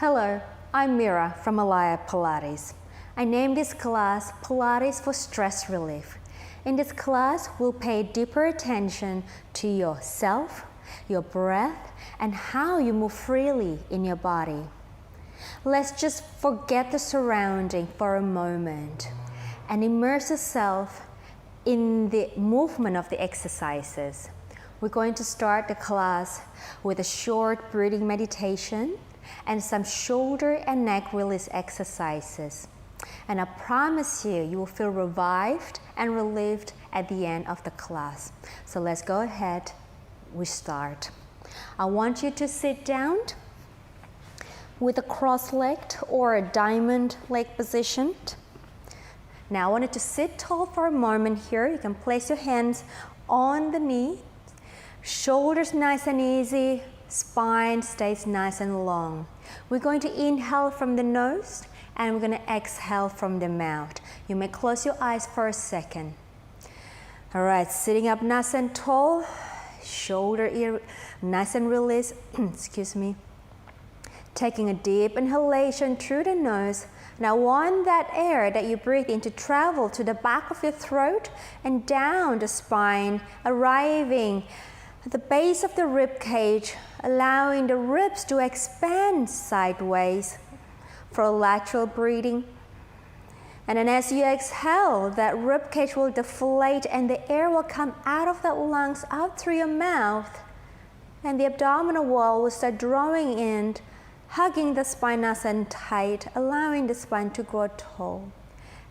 Hello, I'm Mira from Alaya Pilates. I named this class Pilates for Stress Relief. In this class, we'll pay deeper attention to yourself, your breath, and how you move freely in your body. Let's just forget the surrounding for a moment and immerse yourself in the movement of the exercises. We're going to start the class with a short breathing meditation and some shoulder and neck release exercises. And I promise you, you will feel revived and relieved at the end of the class. So let's go ahead, we start. I want you to sit down with a cross-legged or a diamond leg position. Now I want you to sit tall for a moment here. You can place your hands on the knee, shoulders nice and easy, spine stays nice and long. We're going to inhale from the nose and we're going to exhale from the mouth. You may close your eyes for a second. All right, sitting up nice and tall, shoulder ear nice and released, excuse me. Taking a deep inhalation through the nose. Now I want that air that you breathe in to travel to the back of your throat and down the spine, arriving at the base of the rib cage, allowing the ribs to expand sideways for lateral breathing. And then as you exhale, that rib cage will deflate and the air will come out of the lungs, out through your mouth. And the abdominal wall will start drawing in, hugging the spine nice and tight, allowing the spine to grow tall.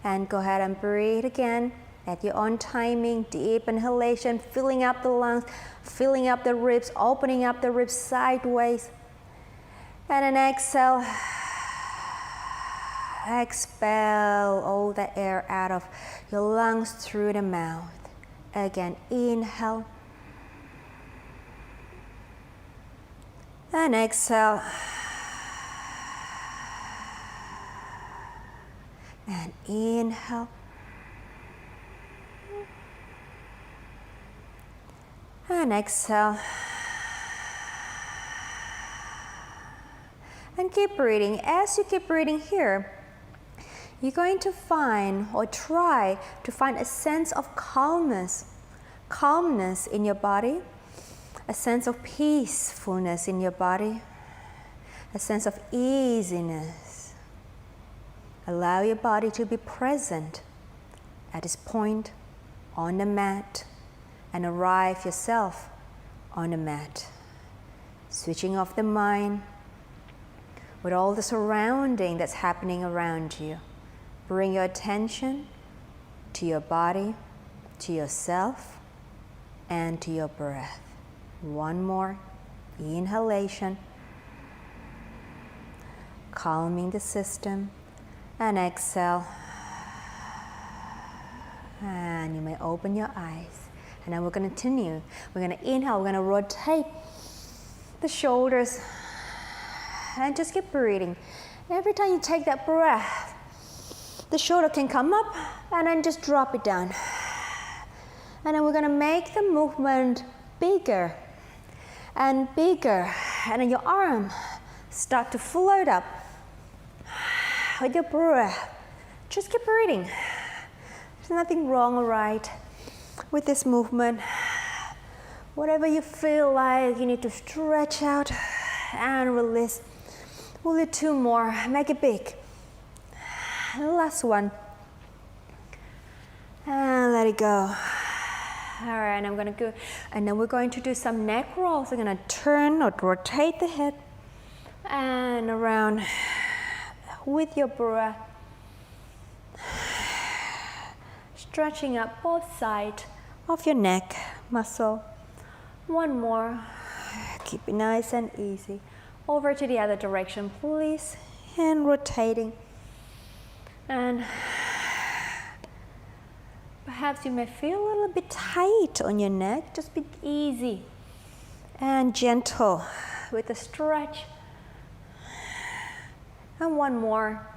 And go ahead and breathe again at your own timing. Deep inhalation, filling up the lungs, filling up the ribs, opening up the ribs sideways. And then exhale. Expel all the air out of your lungs through the mouth. Again, inhale. And exhale. And inhale. And exhale. And keep breathing. As you keep breathing here, you're going to find or try to find a sense of calmness in your body, a sense of peacefulness in your body, a sense of easiness. Allow your body to be present at this point on the mat and arrive yourself on the mat. Switching off the mind with all the surrounding that's happening around you. Bring your attention to your body, to yourself, and to your breath. One more inhalation, calming the system, and exhale. And you may open your eyes. And then we're going to continue. We're going to inhale, we're going to rotate the shoulders, and just keep breathing. Every time you take that breath, the shoulder can come up and then just drop it down. And then we're going to make the movement bigger and bigger. And then your arm start to float up with your breath. Just keep breathing. There's nothing wrong or right with this movement. Whatever you feel like you need to stretch out and release. We'll do two more. Make it big. Last one. And let it go. All right, and I'm going to go. And then we're going to do some neck rolls. We're going to turn or rotate the head and around with your breath. Stretching up both sides of your neck muscle. One more. Keep it nice and easy. Over to the other direction, please. And rotating. And perhaps you may feel a little bit tight on your neck. Just be easy and gentle with the stretch. And one more.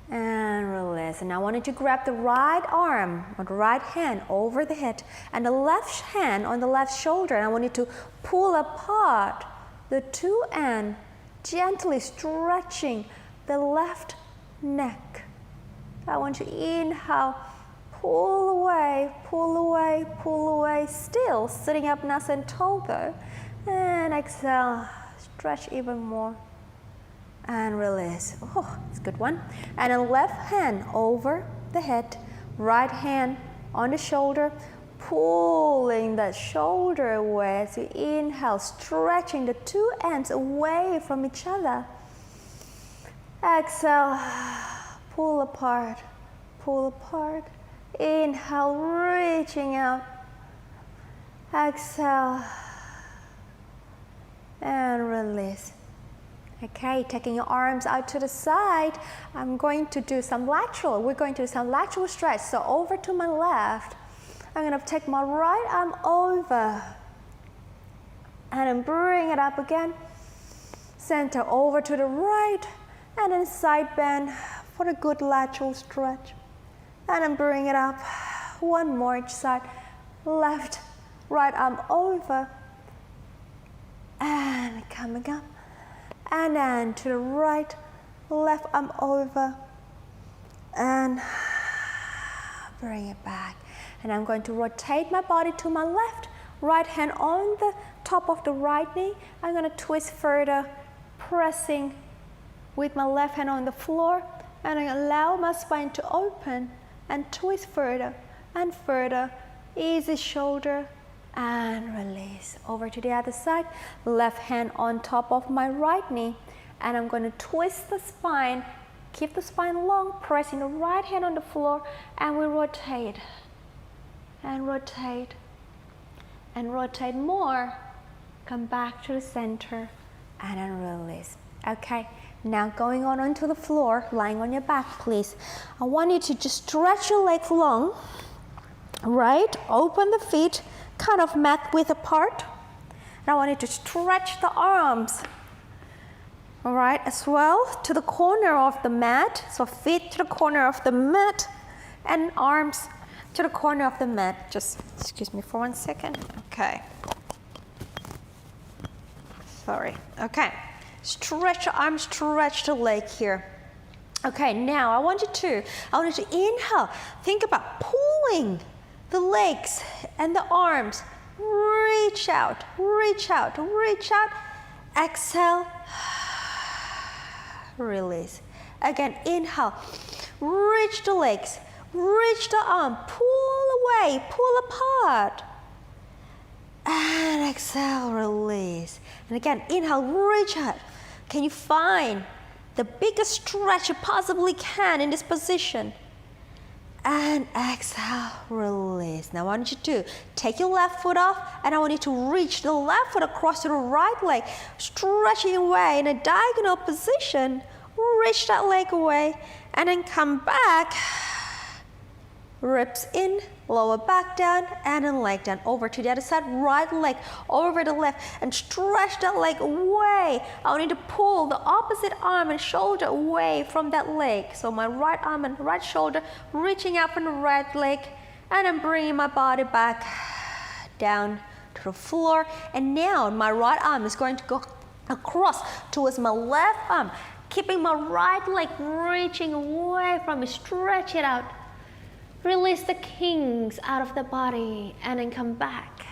And release. And I want you to grab the right arm or the right hand over the head and the left hand on the left shoulder. And I want you to pull apart the two ends gently stretching the left neck. I want you to inhale, pull away, pull away, pull away, still sitting up nice and tall though. And exhale, stretch even more. And release. Oh, it's a good one. And then left hand over the head, right hand on the shoulder, pulling that shoulder away as you inhale, stretching the two ends away from each other. Exhale, pull apart, pull apart. Inhale, reaching out. Exhale, and release. Okay, taking your arms out to the side, I'm going to do some lateral. We're going to do some lateral stretch. So over to my left, I'm going to take my right arm over and then bring it up again. Center over to the right and then side bend for a good lateral stretch. And then bring it up. One more each side. Left, right arm over and coming up. And then to the right, left arm over and bring it back. And I'm going to rotate my body to my left, right hand on the top of the right knee. I'm going to twist further, pressing with my left hand on the floor, and I allow my spine to open and twist further and further. Easy shoulder and release. Over to the other side, left hand on top of my right knee, and I'm going to twist the spine, keep the spine long, pressing the right hand on the floor, and we rotate and rotate and rotate more. Come back to the center and then release. Okay, now going on onto the floor, lying on your back, please. I want you to just stretch your legs long, right? Open the feet, kind of mat width apart. And I want you to stretch the arms, all right, as well to the corner of the mat. So feet to the corner of the mat and arms to the corner of the mat. Just excuse me for 1 second. Okay. Sorry. Okay. Stretch the arm, stretch the leg here. Okay, now I want you to inhale. Think about pulling the legs and the arms. Reach out, reach out, reach out. Exhale. Release. Again, inhale. Reach the legs, reach the arm. Pull away, pull apart. And exhale, release. And again, inhale, reach out. Can you find the biggest stretch you possibly can in this position? And exhale, release. Now I want you to take your left foot off, and I want you to reach the left foot across to the right leg, stretching away in a diagonal position. Reach that leg away, and then come back. Ribs in, lower back down, and then leg down. Over to the other side, right leg over the left, and stretch that leg away. I want you to pull the opposite arm and shoulder away from that leg. So my right arm and right shoulder reaching up from the right leg, and then bringing my body back down to the floor. And now my right arm is going to go across towards my left arm, keeping my right leg reaching away from me. Stretch it out. Release the kinks out of the body, and then come back.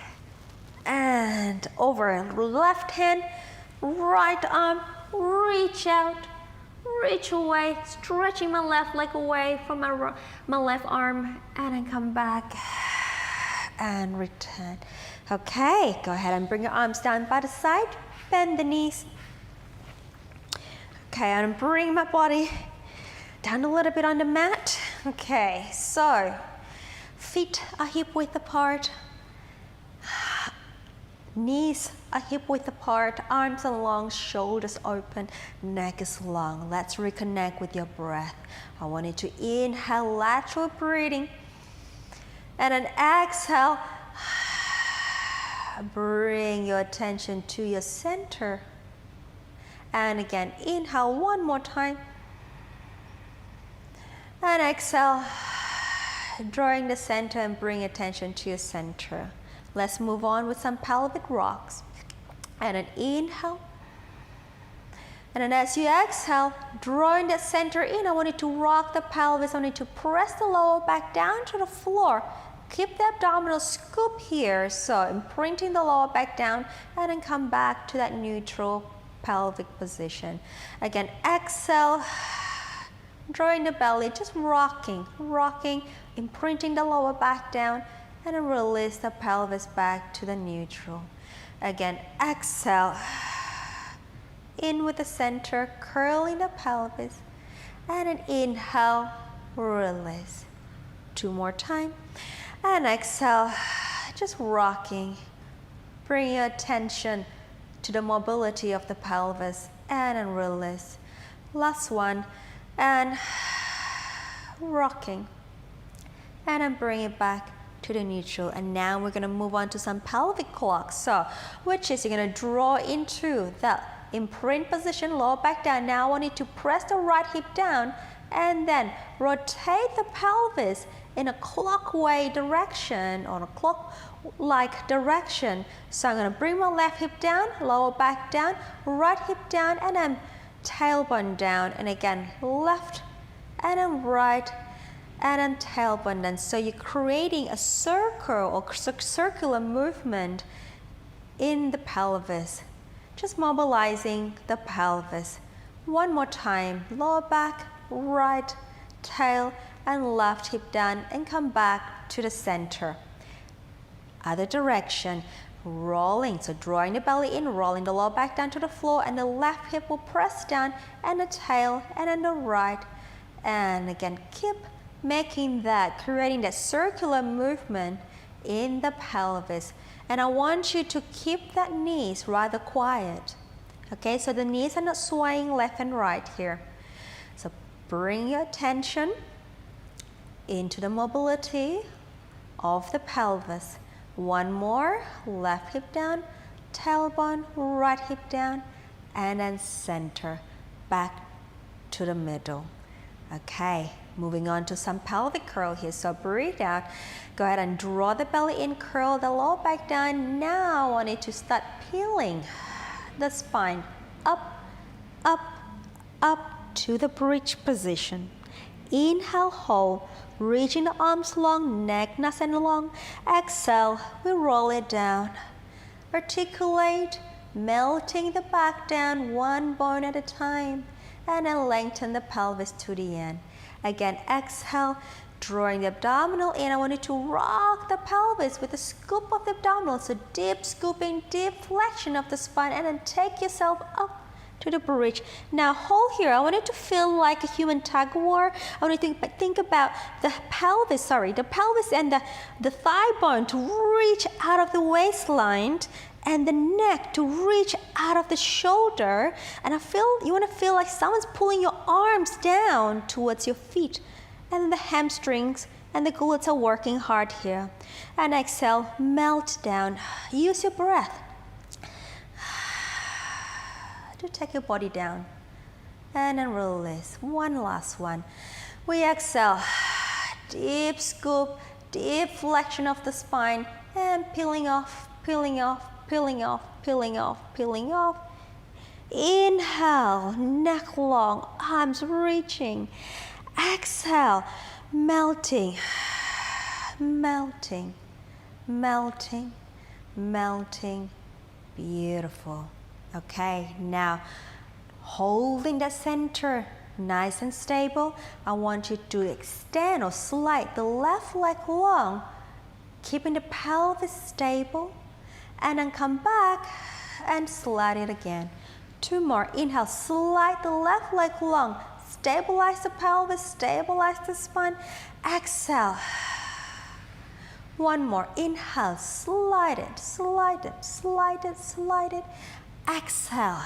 And over, left hand, right arm, reach out, reach away, stretching my left leg away from my left arm, and then come back and return. Okay, go ahead and bring your arms down by the side, bend the knees. Okay, and bring my body down a little bit on the mat. Okay, so feet are hip width apart, knees are hip width apart, arms are long, shoulders open, neck is long. Let's reconnect with your breath. I want you to inhale, lateral breathing, and then exhale. Bring your attention to your center. And again, inhale one more time. And exhale, drawing the center and bring attention to your center. Let's move on with some pelvic rocks. And an inhale. And then as you exhale, drawing the center in, I want you to rock the pelvis. I want you to press the lower back down to the floor. Keep the abdominal scoop here, so imprinting the lower back down, and then come back to that neutral pelvic position. Again, exhale, drawing the belly, just rocking, imprinting the lower back down, and then release the pelvis back to the neutral. Again, exhale, in with the center, curling the pelvis, and then inhale, release. 2 more times, and exhale, just rocking. Bring your attention to the mobility of the pelvis, and then release. Last one, and rocking, and then bring it back to the neutral. And now we're going to move on to some pelvic clocks, so which is you're going to draw into that imprint position, lower back down. Now I want you to press the right hip down and then rotate the pelvis in a clockwise direction or a clock-like direction. So I'm going to bring my left hip down, lower back down, right hip down, and then tailbone down. And again, left and then right and then tailbone down. So you're creating a circle or circular movement in the pelvis. Just mobilizing the pelvis. One more time, lower back, right, tail, and left hip down, and come back to the center. Other direction, rolling, so drawing the belly in, rolling the lower back down to the floor, and the left hip will press down, and the tail, and then the right. And again, keep making that, creating that circular movement in the pelvis. And I want you to keep that knees rather quiet. Okay, so the knees are not swaying left and right here. So bring your attention into the mobility of the pelvis. One more, left hip down, tailbone, right hip down, and then center, back to the middle. Okay, moving on to some pelvic curl here. So breathe out. Go ahead and draw the belly in, curl the lower back down. Now I want you to start peeling the spine up, up, up to the bridge position. Inhale, hold, reaching the arms long, neck nice and long. Exhale, we roll it down. Articulate, melting the back down, one bone at a time. And then lengthen the pelvis to the end. Again, exhale, drawing the abdominal in. I want you to rock the pelvis with the scoop of the abdominal. So deep scooping, deep flexion of the spine, and then take yourself up to the bridge. Now hold here. I want you to feel like a human tug of war. I want you to think about the pelvis, and the thigh bone to reach out of the waistline, and the neck to reach out of the shoulder. And you want to feel like someone's pulling your arms down towards your feet. And then the hamstrings and the glutes are working hard here. And exhale, melt down. Use your breath to take your body down. And then release. One last one. We exhale. Deep scoop, deep flexion of the spine, and peeling off, peeling off, peeling off, peeling off, peeling off. Inhale, neck long, arms reaching. Exhale, melting, melting, melting, melting. Beautiful. Okay, now holding the center nice and stable, I want you to extend or slide the left leg long, keeping the pelvis stable, and then come back and slide it again. 2 more. Inhale, slide the left leg long, stabilize the pelvis, stabilize the spine. Exhale. 1 more. Inhale, slide it, slide it, slide it, slide it. Exhale.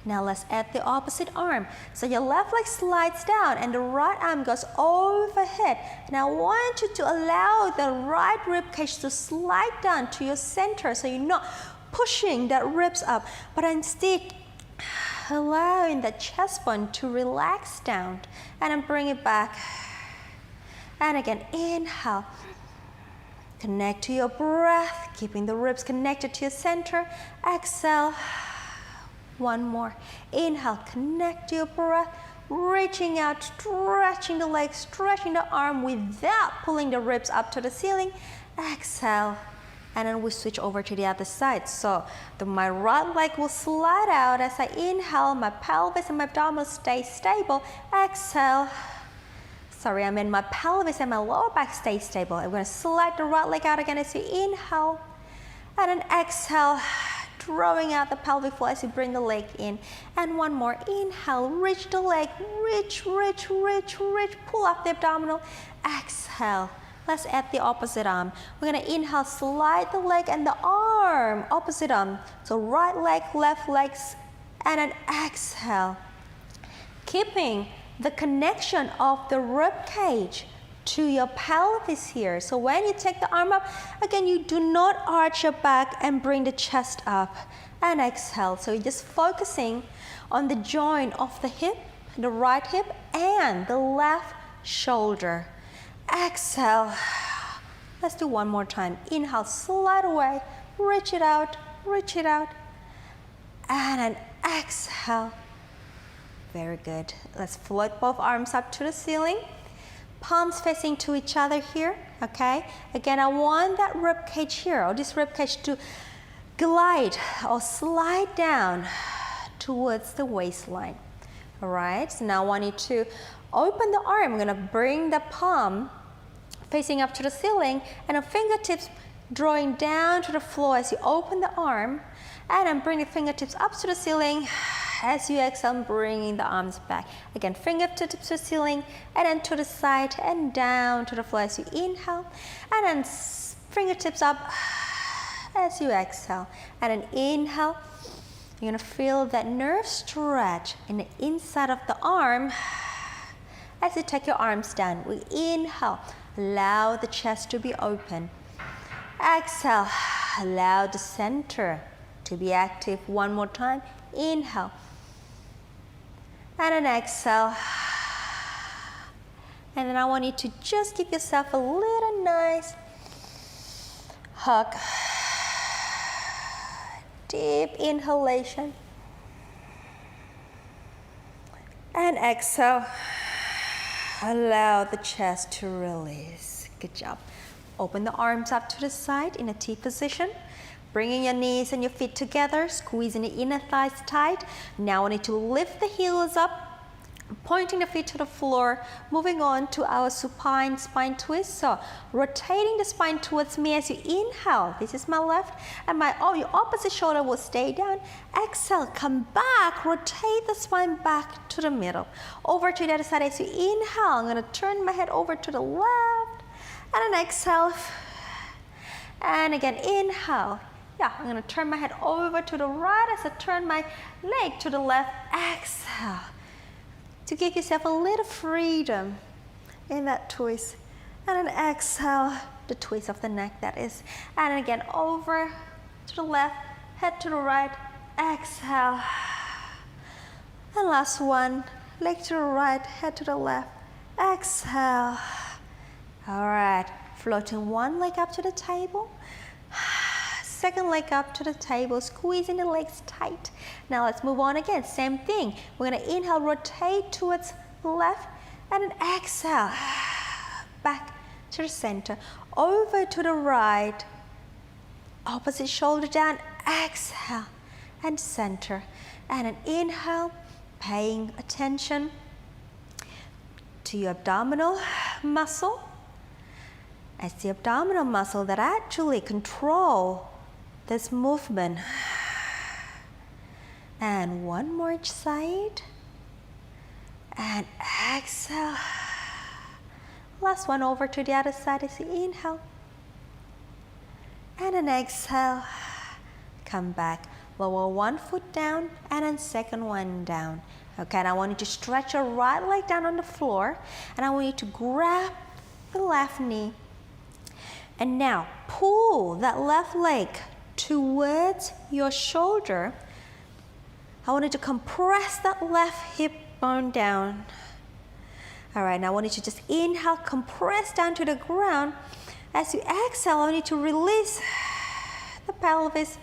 Now let's add the opposite arm. So your left leg slides down and the right arm goes overhead. Now I want you to allow the right rib cage to slide down to your center, so you're not pushing that ribs up, but instead allowing the chest bone to relax down, and then bring it back. And again, inhale. Connect to your breath, keeping the ribs connected to your center. Exhale. One more. Inhale, connect your breath, reaching out, stretching the legs, stretching the arm without pulling the ribs up to the ceiling. Exhale, and then we switch over to the other side. So my right leg will slide out as I inhale, my pelvis and my abdominals stay stable. Exhale. Sorry, I meant my pelvis and my lower back stay stable. I'm going to slide the right leg out again as you inhale, and then exhale, drawing out the pelvic floor as you bring the leg in. And one more. Inhale, reach the leg, reach, reach, reach, reach, pull up the abdominal. Exhale. Let's add the opposite arm. We're going to inhale, slide the leg and the arm, opposite arm. So right leg, left legs, and then exhale. Keeping the connection of the rib cage to your pelvis here. So when you take the arm up, again, you do not arch your back and bring the chest up. And exhale. So you're just focusing on the joint of the hip, the right hip, and the left shoulder. Exhale. Let's do one more time. Inhale, slide away, reach it out, and then exhale. Very good. Let's float both arms up to the ceiling. Palms facing to each other here, okay? Again, I want that rib cage here, or this rib cage to glide or slide down towards the waistline. All right, so now I want you to open the arm. I'm gonna bring the palm facing up to the ceiling and the fingertips drawing down to the floor as you open the arm, and then bring the fingertips up to the ceiling. As you exhale, bringing the arms back. Again, fingertips to the ceiling, and then to the side and down to the floor as you inhale, and then fingertips up as you exhale. And then inhale, you're gonna feel that nerve stretch in the inside of the arm as you take your arms down. We inhale, allow the chest to be open. Exhale, allow the center to be active. One more time, inhale. And then exhale. And then I want you to just give yourself a little nice hug. Deep inhalation. And exhale. Allow the chest to release. Good job. Open the arms up to the side in a T position. Bringing your knees and your feet together, squeezing the inner thighs tight. Now I need to lift the heels up, pointing the feet to the floor, moving on to our supine spine twist. So rotating the spine towards me as you inhale. This is my left, and your opposite shoulder will stay down. Exhale, come back, rotate the spine back to the middle. Over to the other side as you inhale. I'm gonna turn my head over to the left, and then exhale. And again, inhale. I'm going to turn my head over to the right as I turn my leg to the left. Exhale. To give yourself a little freedom in that twist. And then exhale, the twist of the neck, that is. And again, over to the left, head to the right. Exhale. And last one, leg to the right, head to the left. Exhale. All right, floating one leg up to the table. Second leg up to the table, squeezing the legs tight. Now let's move on again, same thing. We're gonna inhale, rotate towards the left, and then exhale, back to the center, over to the right, opposite shoulder down, exhale, and center. And an inhale, paying attention to your abdominal muscle. It's the abdominal muscle that actually control this movement. And one more each side. And exhale. Last one over to the other side as you inhale. And then exhale. Come back. Lower one foot down and then second one down. Okay, and I want you to stretch your right leg down on the floor. And I want you to grab the left knee. And now pull that left leg towards your shoulder. I want you to compress that left hip bone down. All right, now I want you to just inhale, compress down to the ground. As you exhale, I want you to release the pelvis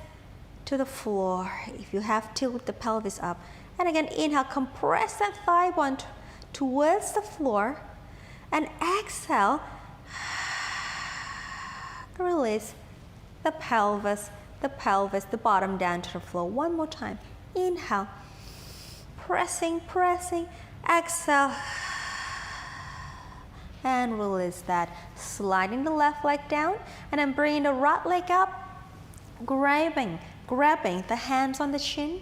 to the floor. If you have, tilt the pelvis up. And again, inhale, compress that thigh bone towards the floor. And exhale, release the pelvis, the bottom down to the floor. One more time. Inhale, pressing, exhale, and release that. Sliding the left leg down, and then bringing the right leg up, grabbing the hands on the shin,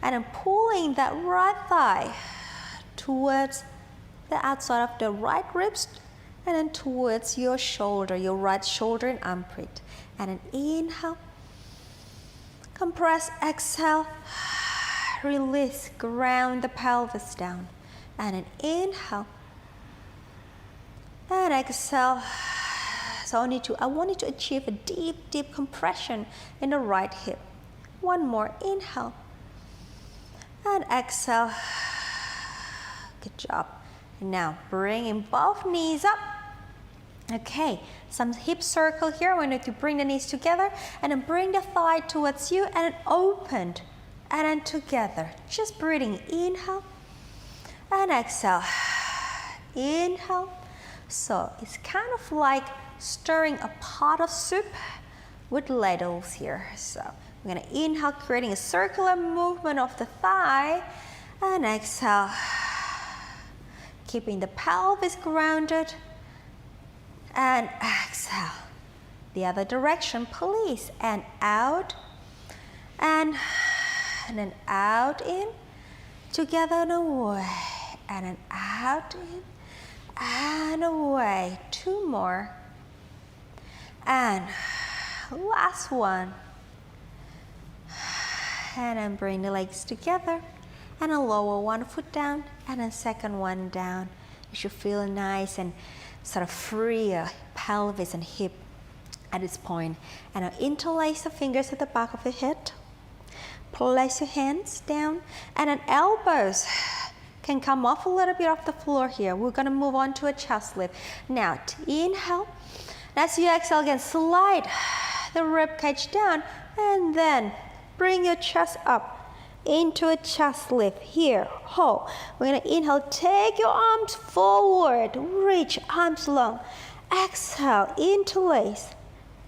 and then pulling that right thigh towards the outside of the right ribs, and then towards your shoulder, your right shoulder and armpit. And then inhale, compress, exhale, release, ground the pelvis down. And then inhale, and exhale. So I want you to achieve a deep compression in the right hip. One more, inhale, and exhale. Good job. Now bringing both knees up. Okay, some hip circle here. I want you to bring the knees together and then bring the thigh towards you and then open and then together. Just breathing. Inhale and exhale. Inhale. So it's kind of like stirring a pot of soup with ladles here. So we're going to inhale, creating a circular movement of the thigh, and exhale, keeping the pelvis grounded, and exhale. The other direction, please. And out, and then out, in, together and away, and then out, in, and away. Two more. And last one. And then bring the legs together, and then lower one foot down, and then second one down. You should feel nice and sort of free your pelvis and hip at this point. And now interlace the fingers at the back of the head. Place your hands down, and then elbows can come off a little bit off the floor here. We're going to move on to a chest lift. Now, inhale. As you exhale again, slide the rib cage down, and then bring your chest up into a chest lift. Here, hold. We're going to inhale, take your arms forward, reach, arms long. Exhale, interlace,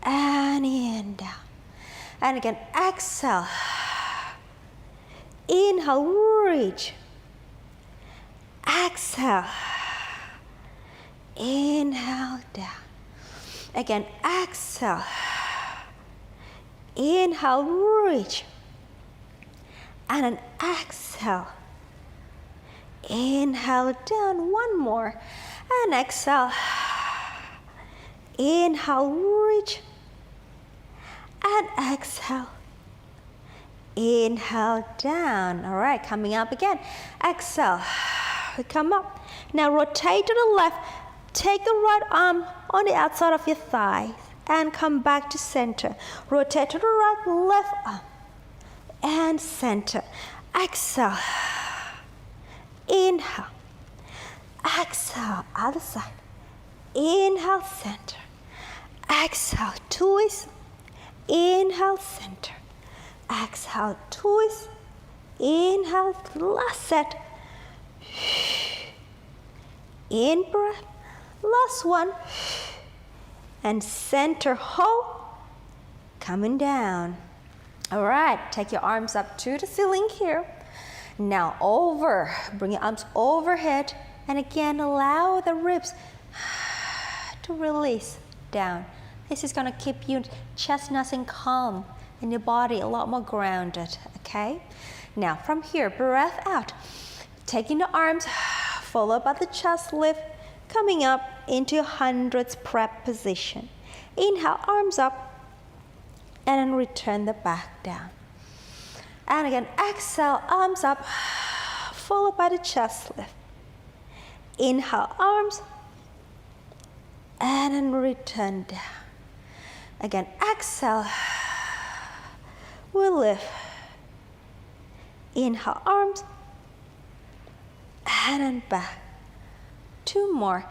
and in, down. And again, exhale. Inhale, reach. Exhale. Inhale, down. Again, exhale. Inhale, reach. And then exhale. Inhale, down. One more. And exhale. Inhale, reach. And exhale. Inhale, down. All right, coming up again. Exhale. We come up. Now rotate to the left. Take the right arm on the outside of your thigh and come back to center. Rotate to the right, left arm, and center. Exhale. Inhale. Exhale, other side. Inhale, center. Exhale, twist. Inhale, center. Exhale, twist. Inhale, last set. In breath. Last one. And center, hold. Coming down. All right, take your arms up to the ceiling here. Now over, bring your arms overhead, and again allow the ribs to release down. This is going to keep your chest nice and calm and your body a lot more grounded, okay? Now from here, breath out, taking the arms, followed by the chest lift, coming up into hundreds prep position. Inhale, arms up, and then return the back down. And again, exhale, arms up, followed by the chest lift. Inhale, arms, and then return down. Again, exhale, we lift. Inhale, arms, and then back. Two more.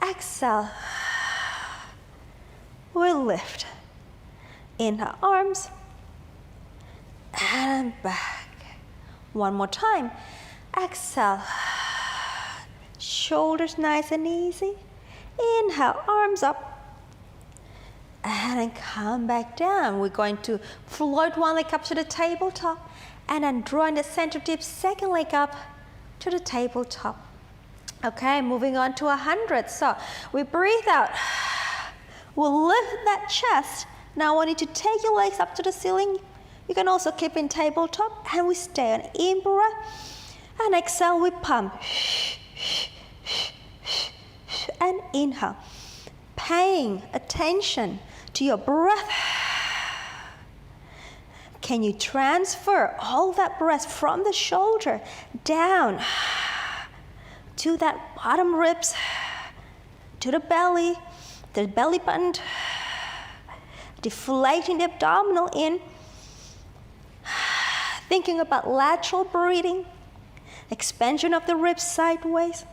Exhale, we lift. Inhale, arms, and back. One more time. Exhale. Shoulders nice and easy. Inhale, arms up. And then come back down. We're going to float one leg up to the tabletop and then drawing the center dip, second leg up to the tabletop. Okay, moving on to 100. So we breathe out. We'll lift that chest. Now I want you to take your legs up to the ceiling. You can also keep in tabletop and we stay on in-breath. And exhale, we pump. And inhale. Paying attention to your breath. Can you transfer all that breath from the shoulder down to that bottom ribs, to the belly button, deflating the abdominal in, thinking about lateral breathing, expansion of the ribs sideways,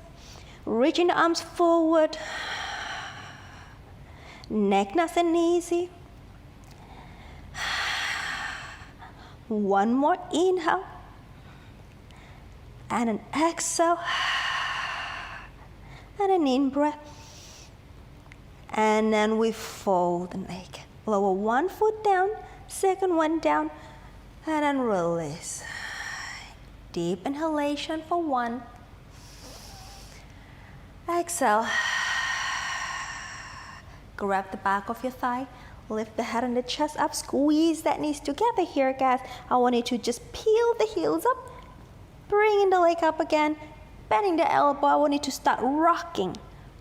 reaching the arms forward, neck nice and easy. One more inhale and an exhale and an in-breath. And then we fold the leg. Lower one foot down, second one down, and then release. Deep inhalation for 1. Exhale. Grab the back of your thigh. Lift the head and the chest up. Squeeze that knees together here, guys. I want you to just peel the heels up. Bringing the leg up again. Bending the elbow. I want you to start rocking.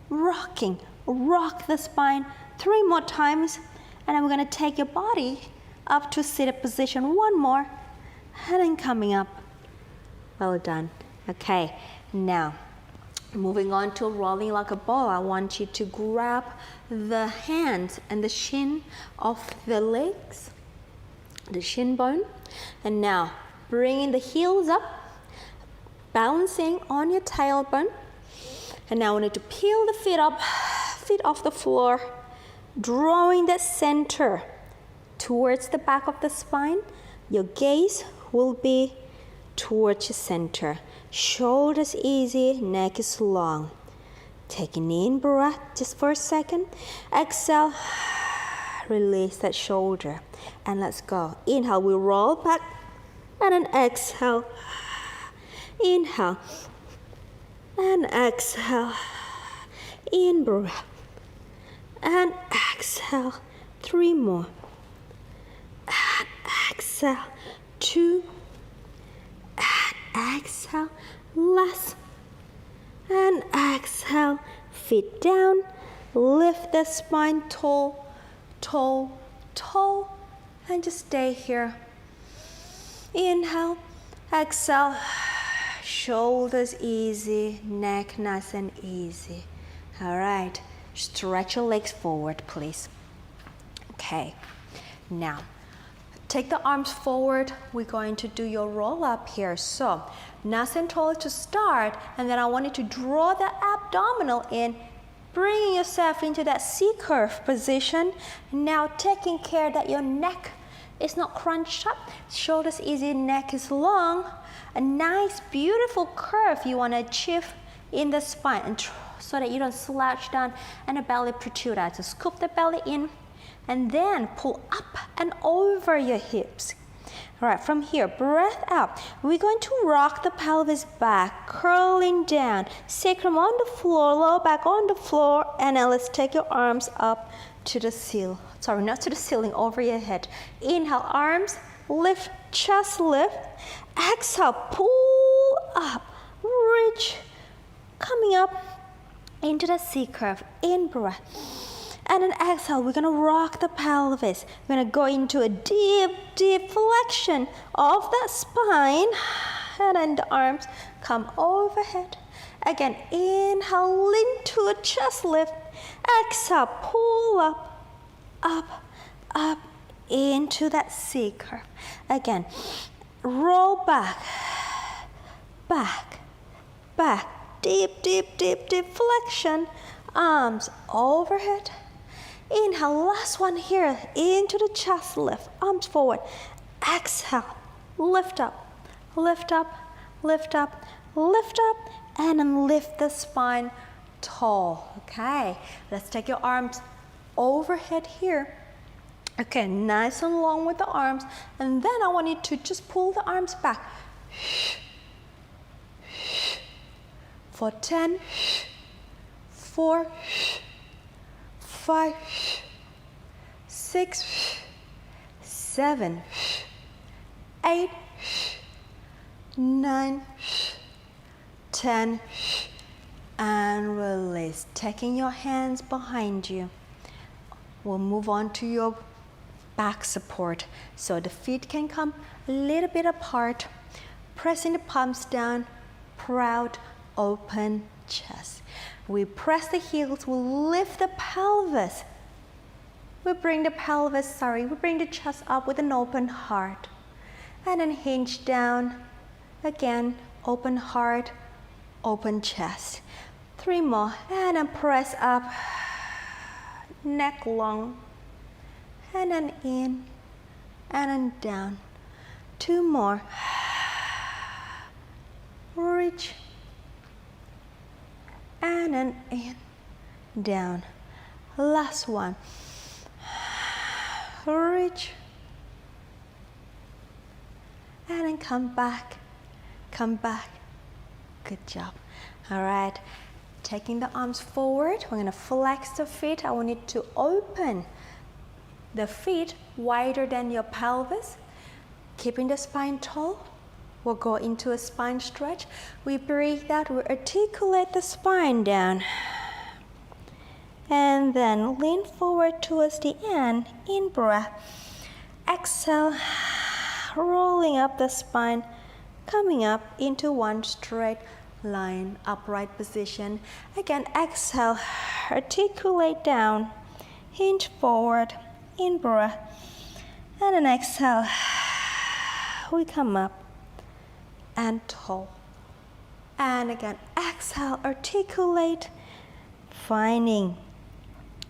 Rock the spine 3 more times. And then we're going to take your body up to seated position 1 more. And then coming up. Well done. Okay, now moving on to rolling like a ball. I want you to grab the hands and the shin of the legs, the shin bone. And now bringing the heels up, balancing on your tailbone. And now we need to peel the feet up, feet off the floor, drawing the center towards the back of the spine. Your gaze will be towards your center. Shoulders easy, neck is long. Taking in breath just for a second. Exhale, release that shoulder. And let's go. Inhale, we roll back. And then exhale. Inhale. And exhale. In breath. And exhale. 3 more. And exhale. 2. And exhale. Last. And exhale. Feet down. Lift the spine tall, tall, tall. And just stay here. Inhale. Exhale. Shoulders easy. Neck nice and easy. All right. Stretch your legs forward, please. Okay. Now, take the arms forward. We're going to do your roll up here. So, nice and tall to start. And then I want you to draw the abdominal in, bringing yourself into that C-curve position. Now, taking care that your neck is not crunched up. Shoulders easy, neck is long. A nice, beautiful curve you want to achieve in the spine, and so that you don't slouch down and the belly protrude out. So scoop the belly in and then pull up and over your hips. All right, from here, breath out. We're going to rock the pelvis back, curling down, sacrum on the floor, lower back on the floor, and now let's take your arms up to the ceiling. Sorry, not to the ceiling, over your head. Inhale, arms, lift, chest lift. Exhale, pull up, reach, coming up into the C-curve, in breath. And then exhale, we're gonna rock the pelvis. We're gonna go into a deep, deep flexion of that spine. And then the arms come overhead. Again, inhale, lean to a chest lift. Exhale, pull up, up, up into that C-curve. Again, roll back, back, back. Deep, deep, deep, deep flexion. Arms overhead. Inhale, last one here. Into the chest lift. Arms forward. Exhale. lift up, lift up, lift up, lift up, and then lift the spine tall. Okay, let's take your arms overhead here. Okay, nice and long with the arms, and then I want you to just pull the arms back for 10, 4, 5, 6, 7, 8, 9, 10, and release. Taking your hands behind you. We'll move on to your back support, so the feet can come a little bit apart, pressing the palms down, proud, open chest. We press the heels, we lift the pelvis. We bring the chest up with an open heart. And then hinge down. Again, open heart, open chest. 3 more, and then press up, neck long. And then in, and then down. 2 more. Reach, and then in, down. Last one. Reach, and then come back, come back. Good job. All right, taking the arms forward, we're gonna flex the feet. I want you to open the feet wider than your pelvis, keeping the spine tall. We'll go into a spine stretch. We breathe out, we articulate the spine down. And then lean forward towards the end, in breath. Exhale, rolling up the spine, coming up into one straight line, upright position. Again, exhale, articulate down, hinge forward, in breath. And then exhale, we come up and tall. And again, exhale, articulate, finding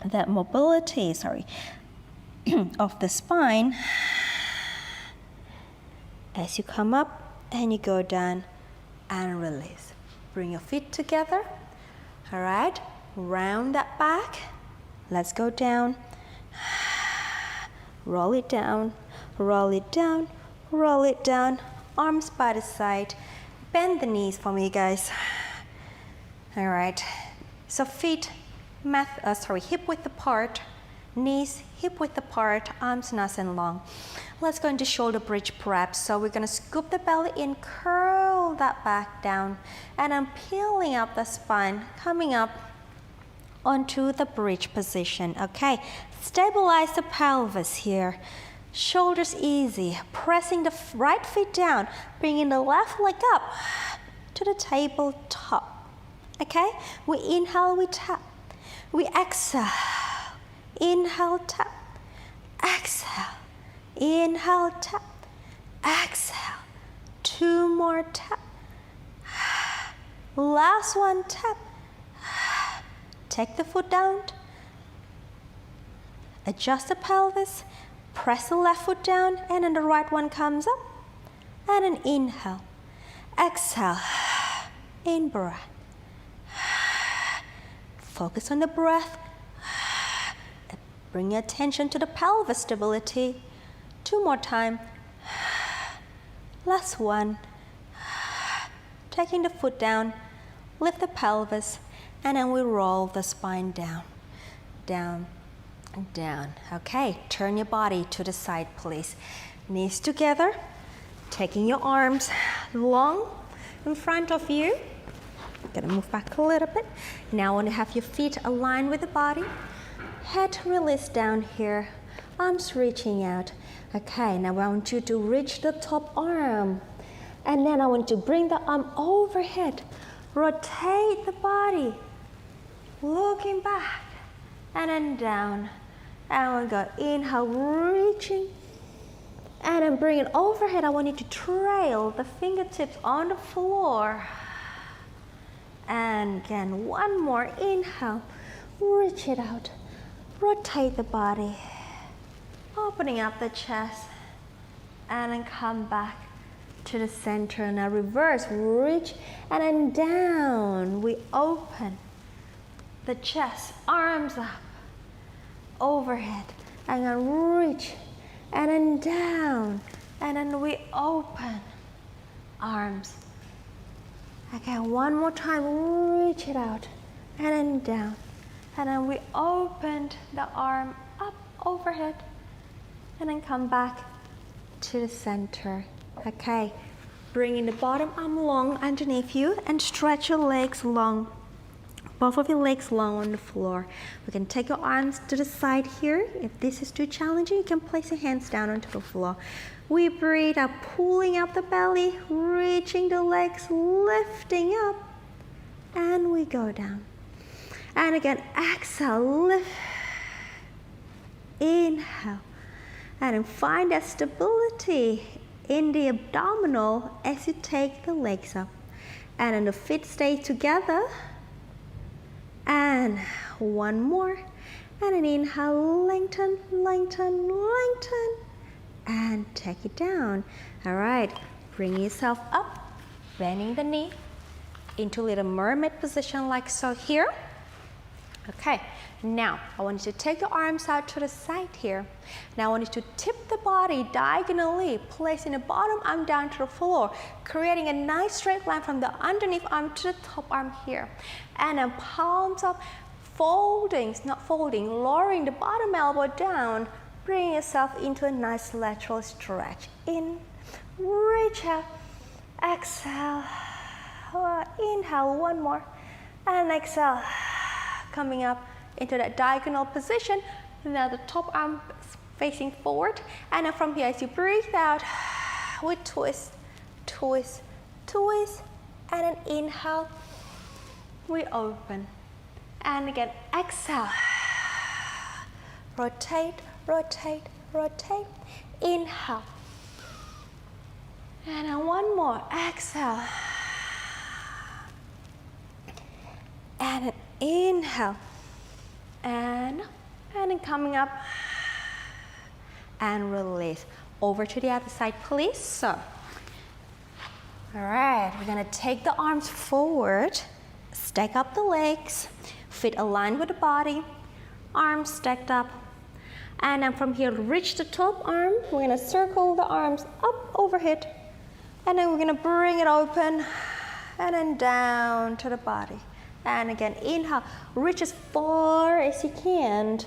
that mobility, of the spine as you come up and you go down and release. Bring your feet together. All right, round that back. Let's go down. Roll it down, roll it down, roll it down. Arms by the side. Bend the knees for me, guys. All right, so feet hip width apart, knees hip width apart, arms nice and long. Let's go into shoulder bridge prep. So we're gonna scoop the belly in, curl that back down, and I'm peeling up the spine, coming up onto the bridge position. Okay, stabilize the pelvis here. Shoulders easy, pressing the right foot down, bringing the left leg up to the tabletop. Okay, we inhale, we tap. We exhale, inhale, tap, exhale, inhale, tap, exhale, 2 more tap, last one tap, take the foot down, adjust the pelvis, press the left foot down, and then the right one comes up, and then inhale, exhale, in breath. Focus on the breath. Bring your attention to the pelvis stability. 2 more times. Last one. Taking the foot down, lift the pelvis, and then we roll the spine down, down, down. Okay, turn your body to the side, please. Knees together, taking your arms long in front of you. Gonna move back a little bit. Now I want to have your feet aligned with the body. Head release down here. Arms reaching out. Okay, now I want you to reach the top arm. And then I want you to bring the arm overhead. Rotate the body. Looking back. And then down. And we go inhale, reaching. And then bring it overhead. I want you to trail the fingertips on the floor. And again, one more inhale, reach it out, rotate the body, opening up the chest, and then come back to the center. Now reverse, reach and then down. We open the chest, arms up, overhead, and then reach and then down, and then we open, arms. Okay, one more time, reach it out, and then down. And then we opened the arm up, overhead, and then come back to the center. Okay, bringing the bottom arm long underneath you and stretch your legs long. Both of your legs long on the floor. We can take your arms to the side here. If this is too challenging, you can place your hands down onto the floor. We breathe out, pulling up the belly, reaching the legs, lifting up, and we go down. And again, exhale, lift, inhale, and then find that stability in the abdominal as you take the legs up. And then the feet stay together. And one more, and an inhale, lengthen, lengthen, lengthen, and take it down. All right, bring yourself up, bending the knee into little mermaid position like so here. Okay, now I want you to take your arms out to the side here. Now I want you to tip the body diagonally, placing the bottom arm down to the floor, creating a nice straight line from the underneath arm to the top arm here. And then palms up, folding, not folding, lowering the bottom elbow down, bring yourself into a nice lateral stretch. In, reach out, exhale, inhale, one more, and exhale. Coming up into that diagonal position. Now the top arm is facing forward. And then from here, as you breathe out, we twist, twist, twist. And then inhale, we open. And again, exhale. Rotate, rotate, rotate. Inhale. And then one more, exhale. And then inhale, and then coming up, and release. Over to the other side, please. So, all right, we're gonna take the arms forward, stack up the legs, feet aligned with the body, arms stacked up, and then from here, reach the top arm. We're gonna circle the arms up overhead, and then we're gonna bring it open, and then down to the body. And again, inhale, reach as far as you can.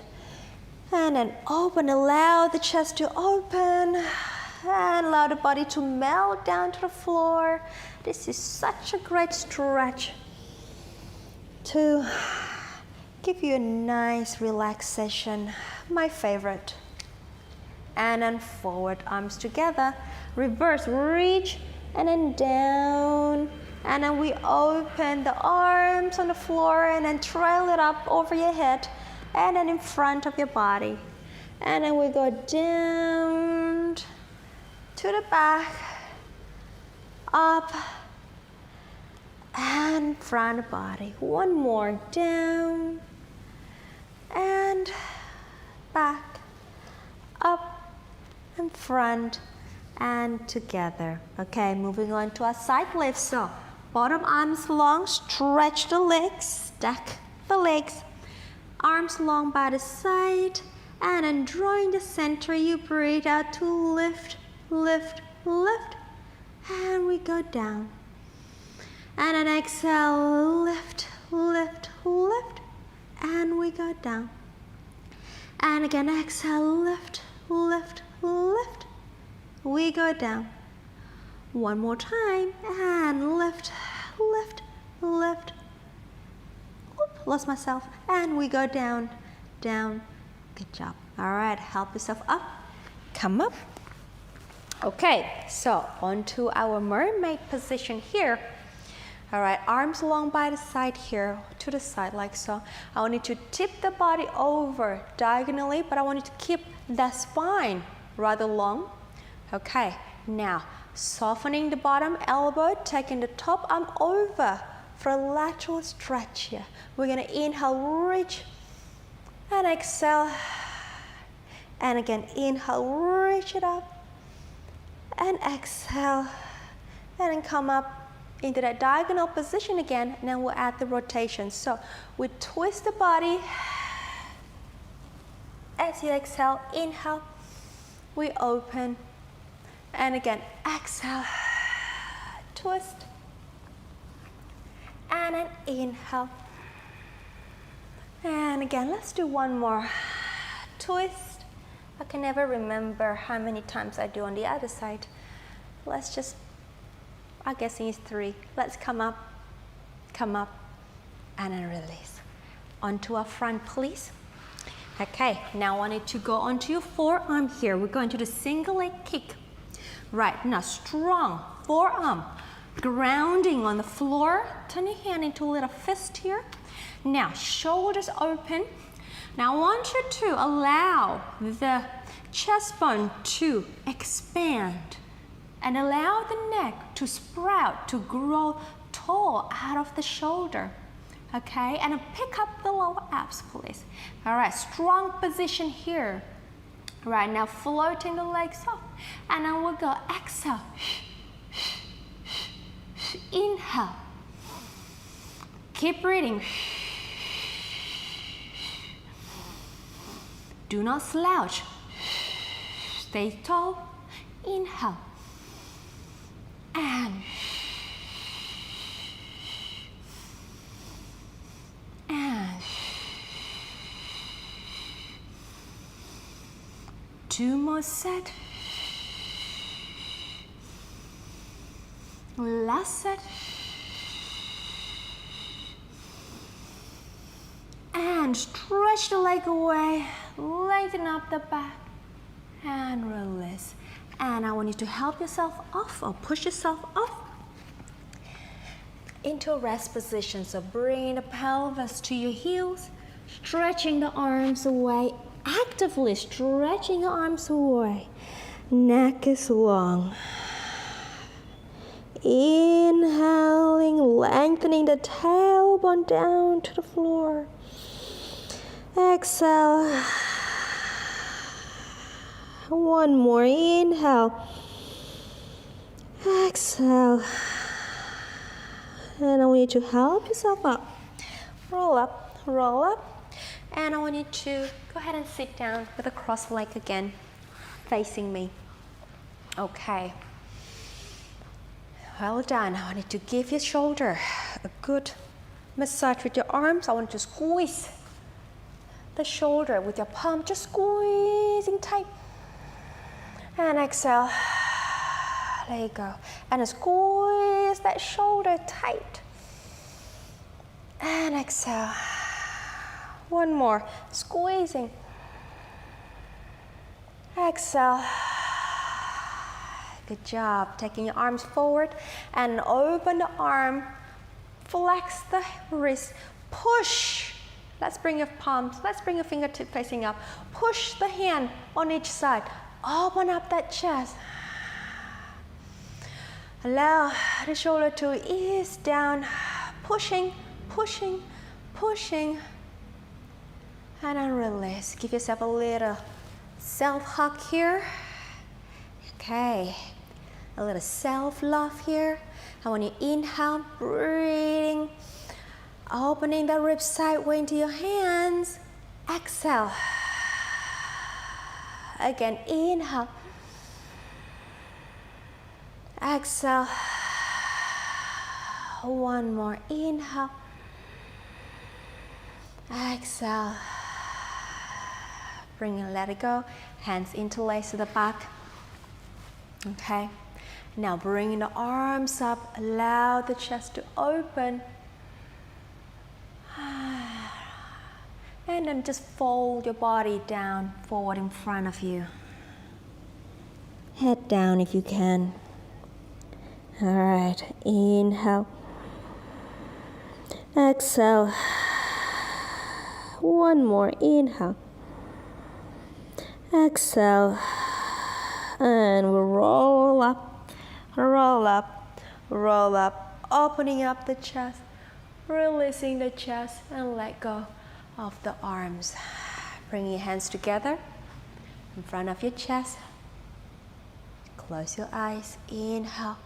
And then open, allow the chest to open. And allow the body to melt down to the floor. This is such a great stretch to give you a nice relaxation. My favorite. And then forward, arms together. Reverse, reach, and then down. And then we open the arms on the floor and then trail it up over your head and then in front of your body. And then we go down to the back, up and front of the body. One more, down and back, up and front and together. Okay, moving on to our side lifts. So bottom arms long, stretch the legs, stack the legs, arms long by the side, and then drawing the center, you breathe out to lift, lift, lift, and we go down. And then exhale, lift, lift, lift, and we go down. And again, exhale, lift, lift, lift, we go down. One more time, and lift, lift, lift. Oop, lost myself. And we go down, down. Good job. All right, help yourself up. Come up. Okay, so onto our mermaid position here. All right, arms long by the side here, to the side like so. I want you to tip the body over diagonally, but I want you to keep the spine rather long. Okay, now softening the bottom elbow, taking the top arm over for a lateral stretch here. We're gonna inhale, reach, and exhale. And again, inhale, reach it up, and exhale. and then come up into that diagonal position again, and then we'll add the rotation. So we twist the body. As you exhale, inhale, we open, and again, exhale, twist, and then inhale. And again, let's do one more. Twist. I can never remember how many times I do on the other side. Let's just, I'm guessing it's 3. Let's come up, and then release. Onto our front, please. Okay, now I want you to go onto your forearm here. We're going to the single leg kick. Right, now strong forearm, grounding on the floor. Turn your hand into a little fist here. Now, shoulders open. Now, I want you to allow the chest bone to expand and allow the neck to sprout, to grow tall out of the shoulder. Okay, and pick up the lower abs, please. All right, strong position here. Right, now floating the legs up. And then we'll go exhale. Inhale. Keep breathing. Do not slouch. Stay tall. Inhale. And 2 more set. Last set. And stretch the leg away, lighten up the back, and release. And I want you to help yourself off or push yourself off into a rest position. So bring the pelvis to your heels, stretching the arms away, actively stretching the arms away. Neck is long. Inhaling, lengthening the tailbone down to the floor. Exhale. One more. Inhale. Exhale. And I want you to help yourself up. Roll up, roll up. And I want you to go ahead and sit down with a crossed leg again, facing me. Okay. Well done. I want you to give your shoulder a good massage with your arms. I want you to squeeze the shoulder with your palm, just squeezing tight. And exhale. There you go. And squeeze that shoulder tight. And exhale. One more. Squeezing. Exhale. Good job. Taking your arms forward and open the arm. Flex the wrist. Push. Let's bring your palms. Let's bring your fingertip facing up. Push the hand on each side. Open up that chest. Allow the shoulder to ease down. Pushing, pushing, pushing. And then release. Give yourself a little self-hug here. Okay. A little self-love here. I want you to inhale, breathing. Opening the ribs sideways into your hands. Exhale. Again, inhale. Exhale. One more. Inhale. Exhale. Bring and let it go. Hands interlace to the back. Okay. Now bring the arms up. Allow the chest to open. And then just fold your body down, forward in front of you. Head down if you can. All right, inhale. Exhale. One more, inhale. Exhale. And we'll roll up, roll up, roll up, opening up the chest, releasing the chest, and let go of the arms. Bring your hands together in front of your chest. Close your eyes. Inhale.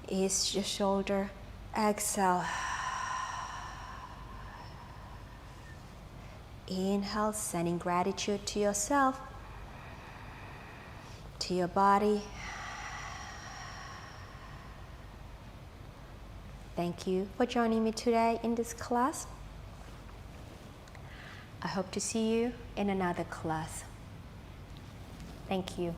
Ease your shoulder. Exhale. Inhale, sending gratitude to yourself, to your body. Thank you for joining me today in this class. I hope to see you in another class. Thank you.